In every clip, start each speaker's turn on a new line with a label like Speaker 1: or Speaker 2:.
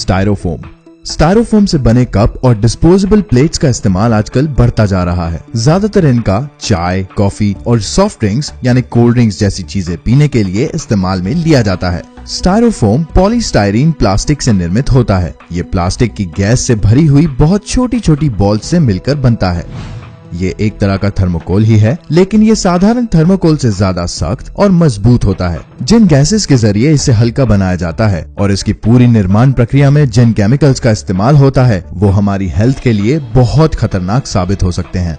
Speaker 1: Styrofoam से बने cup और डिस्पोजेबल प्लेट्स का इस्तेमाल आजकल बढ़ता जा रहा है। ज्यादातर इनका चाय, कॉफी और सॉफ्ट ड्रिंक्स यानी कोल्ड ड्रिंक्स जैसी चीजें पीने के लिए इस्तेमाल में लिया जाता है। स्टायरोफोम पॉलीस्टायरीन प्लास्टिक से निर्मित होता है। ये प्लास्टिक की गैस से भरी हुई बहुत छोटी छोटी बॉल्स से मिलकर बनता है। ये एक तरह का थर्मोकोल ही है, लेकिन ये साधारण थर्मोकोल से ज्यादा सख्त और मजबूत होता है। जिन गैसेस के जरिए इसे हल्का बनाया जाता है और इसकी पूरी निर्माण प्रक्रिया में जिन केमिकल्स का इस्तेमाल होता है वो हमारी हेल्थ के लिए बहुत खतरनाक साबित हो सकते हैं।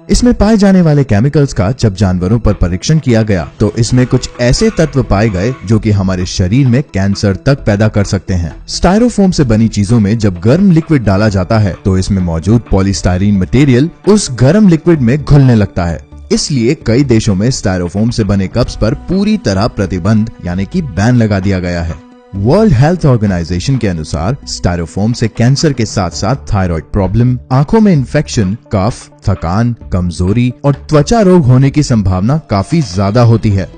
Speaker 1: इसमें पाए जाने वाले केमिकल्स का जब जानवरों पर परीक्षण किया गया तो इसमें कुछ ऐसे तत्व पाए गए जो कि हमारे शरीर में कैंसर तक पैदा कर सकते हैं। स्टायरोफोम से बनी चीजों में जब गर्म लिक्विड डाला जाता है तो इसमें मौजूद पॉलीस्टायरीन मटेरियल उस गर्म लिक्विड में घुलने लगता है। इसलिए कई देशों में स्टायरोफोम से बने कप्स पर पूरी तरह प्रतिबंध यानी कि बैन लगा दिया गया है। वर्ल्ड हेल्थ ऑर्गेनाइजेशन के अनुसार स्टायरोफोम से कैंसर के साथ साथ थायराइड प्रॉब्लम, आंखों में इन्फेक्शन, कफ, थकान, कमजोरी और त्वचा रोग होने की संभावना काफी ज्यादा होती है।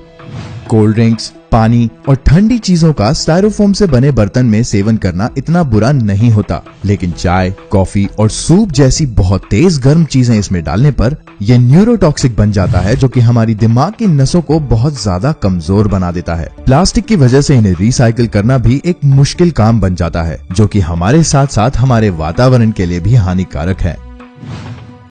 Speaker 1: कोल्ड ड्रिंक्स, पानी और ठंडी चीजों का स्टायरोफोम से बने बर्तन में सेवन करना इतना बुरा नहीं होता, लेकिन चाय, कॉफी और सूप जैसी बहुत तेज गर्म चीजें इसमें डालने पर यह न्यूरोटॉक्सिक बन जाता है, जो कि हमारी दिमाग की नसों को बहुत ज्यादा कमजोर बना देता है। प्लास्टिक की वजह से इन्हें रिसाइकिल करना भी एक मुश्किल काम बन जाता है, जो कि हमारे साथ साथ हमारे वातावरण के लिए भी हानिकारक है।